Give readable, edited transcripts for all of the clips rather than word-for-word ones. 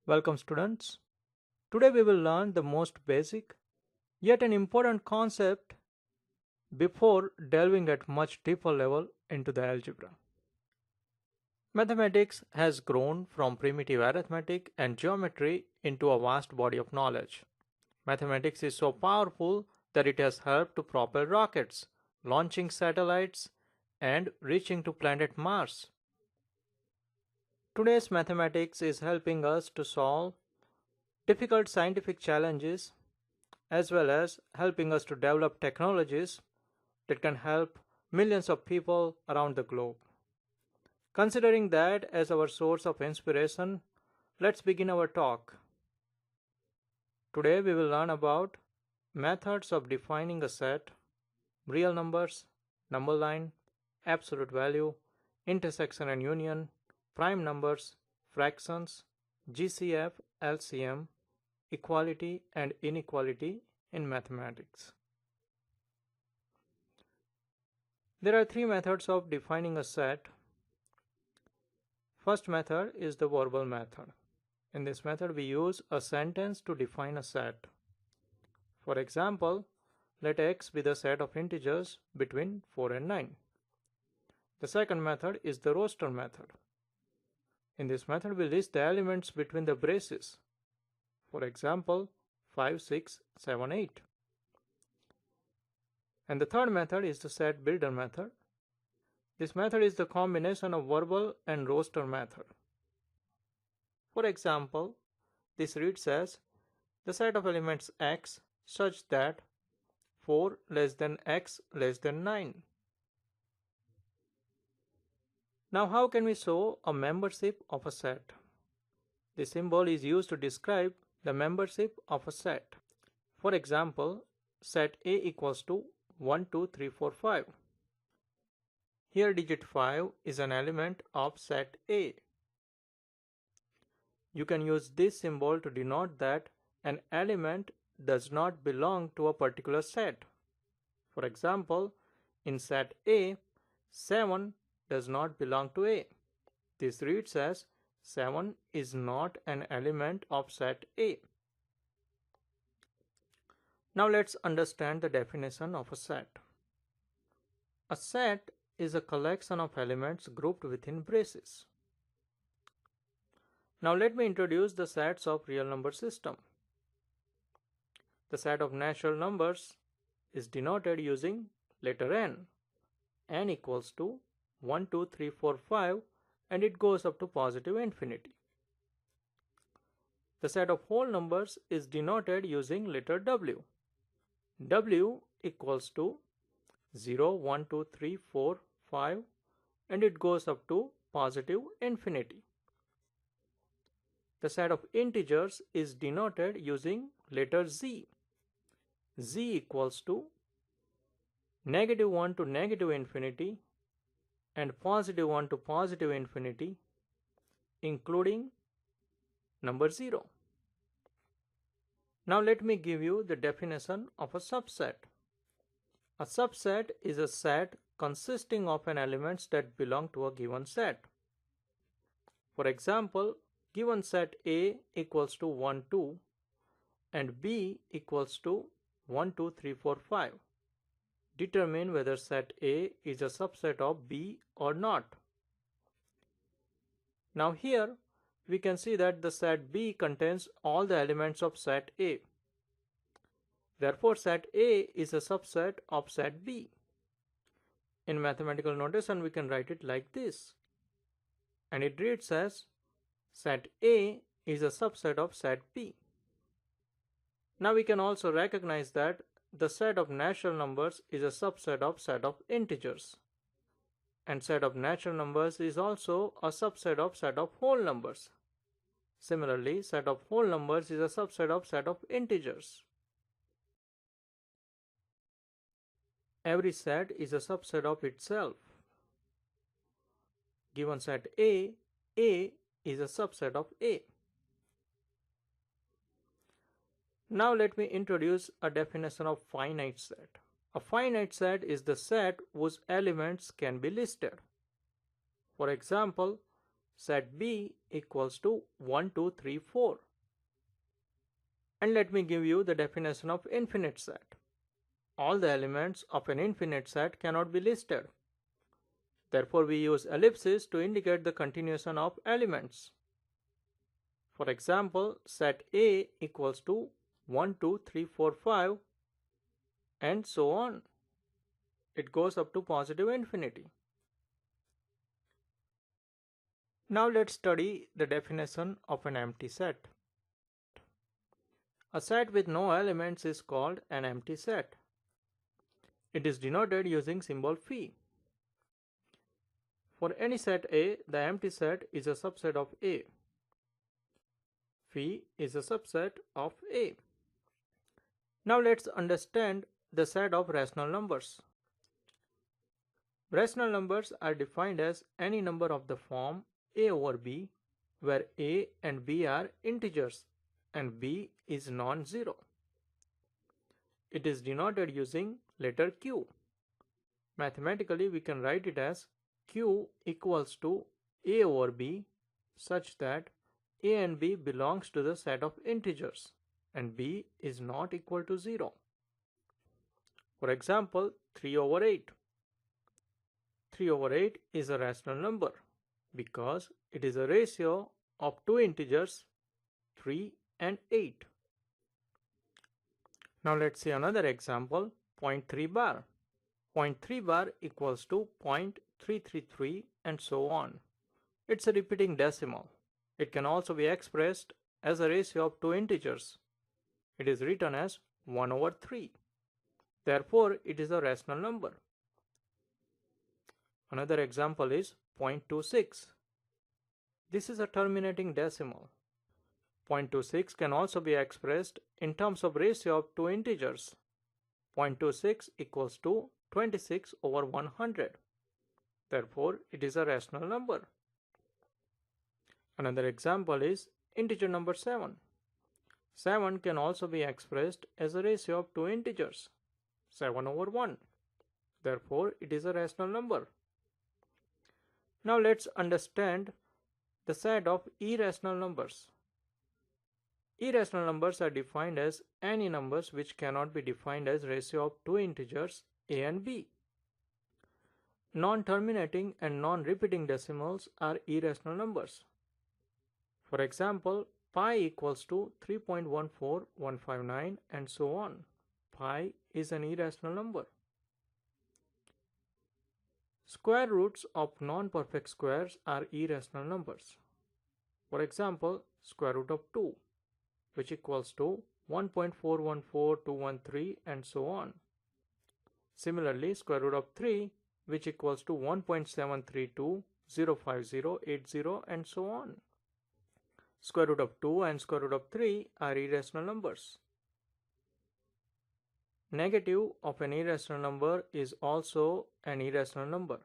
Welcome students. Today we will learn the most basic yet an important concept before delving at much deeper level into the algebra. Mathematics has grown from primitive arithmetic and geometry into a vast body of knowledge. Mathematics is so powerful that it has helped to propel rockets, launching satellites, and reaching to planet Mars. Today's mathematics is helping us to solve difficult scientific challenges as well as helping us to develop technologies that can help millions of people around the globe. Considering that as our source of inspiration, let's begin our talk. Today we will learn about methods of defining a set, real numbers, number line, absolute value, intersection and union, prime numbers, fractions, GCF, LCM, equality and inequality in mathematics. There are three methods of defining a set. First method is the verbal method. In this method, we use a sentence to define a set. For example, let x be the set of integers between 4 and 9. The second method is the roster method. In this method, we list the elements between the braces. For example, 5, 6, 7, 8. And the third method is the set builder method. This method is the combination of verbal and roster method. For example, this reads as the set of elements x such that 4 less than x less than 9. Now how can we show a membership of a set? This symbol is used to describe the membership of a set. For example, set A equals to 1, 2, 3, 4, 5. Here digit 5 is an element of set A. You can use this symbol to denote that an element does not belong to a particular set. For example, in set A, 7 does not belong to A. This reads as 7 is not an element of set A. Now let's understand the definition of a set. A set is a collection of elements grouped within braces. Now let me introduce the sets of real number system. The set of natural numbers is denoted using letter n. N equals to 1, 2, 3, 4, 5 and it goes up to positive infinity. The set of whole numbers is denoted using letter W. W equals to 0, 1, 2, 3, 4, 5 and it goes up to positive infinity. The set of integers is denoted using letter Z. Z equals to negative 1 to negative infinity and positive 1 to positive infinity, including number 0. Now let me give you the definition of a subset. A subset is a set consisting of an elements that belong to a given set. For example, given set A equals to 1, 2 and B equals to 1, 2, 3, 4, 5. Determine whether set A is a subset of B or not. Now here we can see that the set B contains all the elements of set A. Therefore, set A is a subset of set B. In mathematical notation, we can write it like this. And it reads as set A is a subset of set B. Now we can also recognize that the set of natural numbers is a subset of set of integers. And set of natural numbers is also a subset of set of whole numbers. Similarly, set of whole numbers is a subset of set of integers. Every set is a subset of itself. Given set A is a subset of A. Now let me introduce a definition of finite set. A finite set is the set whose elements can be listed. For example, set B equals to 1, 2, 3, 4. And let me give you the definition of infinite set. All the elements of an infinite set cannot be listed. Therefore, we use ellipses to indicate the continuation of elements. For example, set A equals to 1, 2, 3, 4, 5 and so on. It goes up to positive infinity. Now let's study the definition of an empty set. A set with no elements is called an empty set. It is denoted using symbol phi. For any set A, the empty set is a subset of A. Phi is a subset of A. Now let's understand the set of rational numbers. Rational numbers are defined as any number of the form a over b, where a and b are integers and b is non-zero. It is denoted using letter Q. Mathematically, we can write it as Q equals to a over b such that a and b belongs to the set of integers and b is not equal to 0. For example, 3 over 8. 3 over 8 is a rational number because it is a ratio of two integers 3 and 8. Now let's see another example, 0.3 bar. 0.3 bar equals to 0.333 and so on. It's a repeating decimal. It can also be expressed as a ratio of two integers. It is written as 1 over 3. Therefore, it is a rational number. Another example is 0.26. This is a terminating decimal. 0.26 can also be expressed in terms of ratio of two integers. 0.26 equals to 26 over 100. Therefore, it is a rational number. Another example is integer number 7. 7 can also be expressed as a ratio of two integers, 7 over 1. Therefore, it is a rational number. Now let's understand the set of irrational numbers. Irrational numbers are defined as any numbers which cannot be defined as ratio of two integers a and b. Non-terminating and non-repeating decimals are irrational numbers. For example, pi equals to 3.14159 and so on. Pi is an irrational number. Square roots of non-perfect squares are irrational numbers. For example, square root of 2, which equals to 1.414213 and so on. Similarly, square root of 3, which equals to 1.73205080 and so on. Square root of 2 and square root of 3 are irrational numbers. Negative of an irrational number is also an irrational number.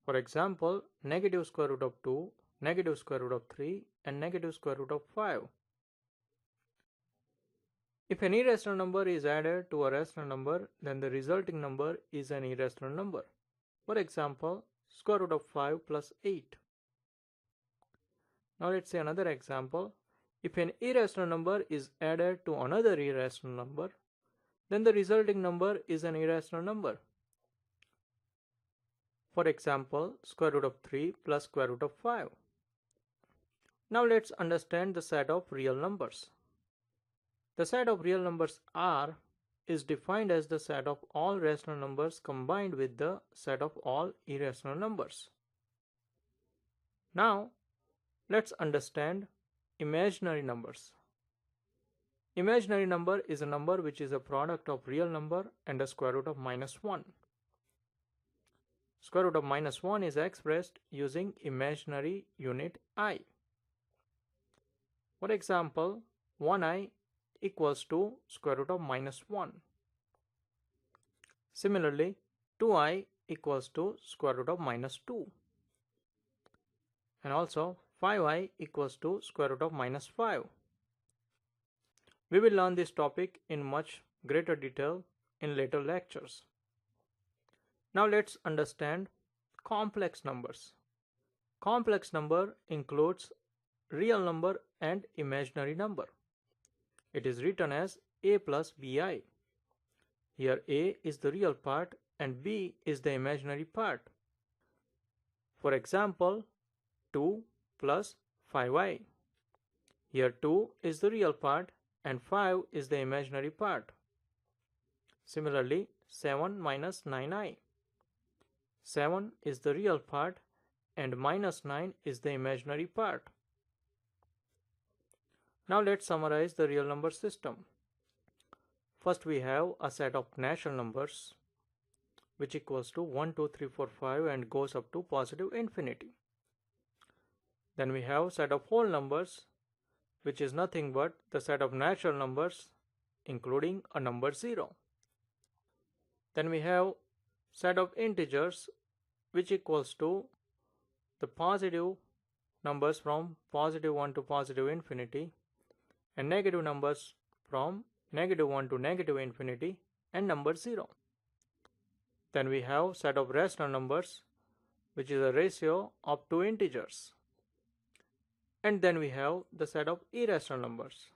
For example, negative square root of 2, negative square root of 3 and negative square root of 5. If an irrational number is added to a rational number, then the resulting number is an irrational number. For example, square root of 5 plus 8. Now let's say another example. If an irrational number is added to another irrational number, then the resulting number is an irrational number. For example, square root of 3 plus square root of 5. Now let's understand the set of real numbers. The set of real numbers R is defined as the set of all rational numbers combined with the set of all irrational numbers. Now, let's understand imaginary numbers. Imaginary number is a number which is a product of real number and a square root of -1. Square root of -1 is expressed using imaginary unit I. For example, 1i equals to square root of -1. Similarly, 2i equals to square root of -2. And also 5i equals to square root of -5. We will learn this topic in much greater detail in later lectures. Now let's understand complex numbers. Complex number includes real number and imaginary number. It is written as a plus bi. Here a is the real part and b is the imaginary part. For example, 2 plus 5i. Here 2 is the real part and 5 is the imaginary part. Similarly, 7 minus 9i. 7 is the real part and minus 9 is the imaginary part. Now let's summarize the real number system. First we have a set of natural numbers which equals to 1, 2, 3, 4, 5 and goes up to positive infinity. Then we have set of whole numbers which is nothing but the set of natural numbers including a number 0. Then we have set of integers which equals to the positive numbers from positive 1 to positive infinity and negative numbers from negative 1 to negative infinity and number 0. Then we have set of rational numbers which is a ratio of two integers. And then we have the set of irrational numbers.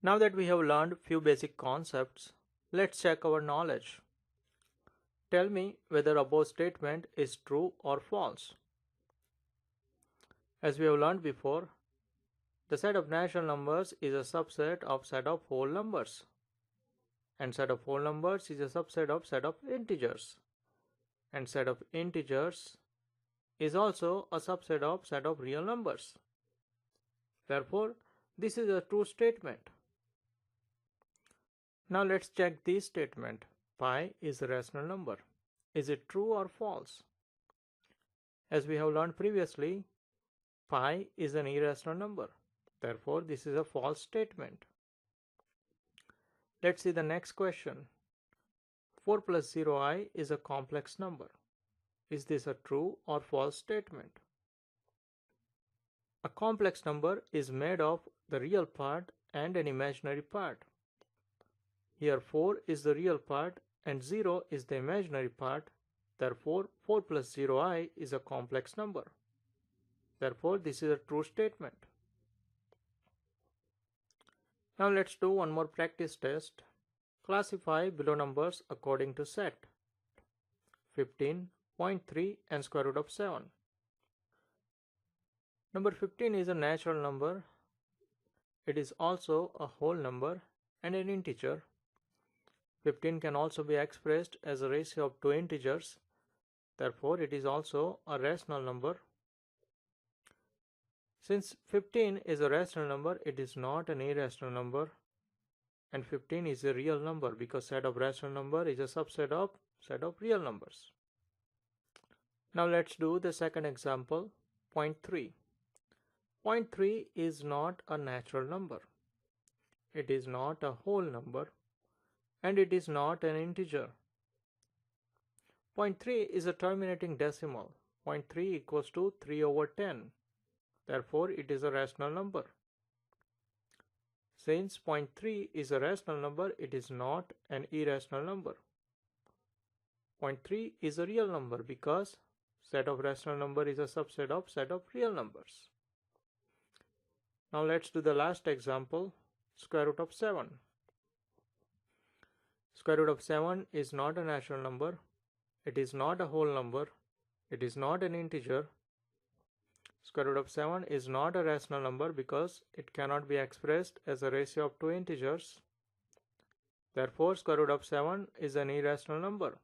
Now that we have learned few basic concepts, let's check our knowledge. Tell me whether above statement is true or false. As we have learned before, the set of natural numbers is a subset of set of whole numbers. And set of whole numbers is a subset of set of integers. And set of integers is also a subset of set of real numbers. Therefore, this is a true statement. Now let's check this statement. Pi is a rational number. Is it true or false? As we have learned previously, pi is an irrational number. Therefore, this is a false statement. Let's see the next question. 4 plus 0i is a complex number. Is this a true or false statement? A complex number is made of the real part and an imaginary part. Here 4 is the real part and 0 is the imaginary part. Therefore, 4 plus 0i is a complex number. Therefore, this is a true statement. Now let's do one more practice test. Classify below numbers according to set. 15, 0.3 and square root of 7. Number 15 is a natural number. It is also a whole number and an integer. 15 can also be expressed as a ratio of two integers. Therefore, it is also a rational number. Since 15 is a rational number, it is not an irrational number. And 15 is a real number because set of rational number is a subset of set of real numbers. Now let's do the second example, 0.3. 0.3 is not a natural number. It is not a whole number and it is not an integer. 0.3 is a terminating decimal. 0.3 equals to 3 over 10. Therefore, it is a rational number. Since 0.3 is a rational number, it is not an irrational number. 0.3 is a real number because set of rational number is a subset of set of real numbers. Now let's do the last example, square root of 7. Square root of 7 is not a natural number. It is not a whole number. It is not an integer. Square root of 7 is not a rational number because it cannot be expressed as a ratio of two integers. Therefore, square root of 7 is an irrational number.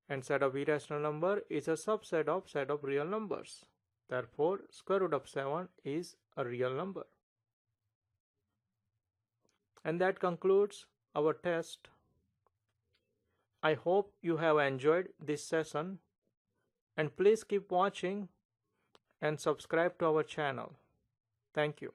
And set of irrational number is a subset of set of real numbers. Therefore, square root of 7 is a real number. And that concludes our test. I hope you have enjoyed this session and please keep watching and subscribe to our channel. Thank you.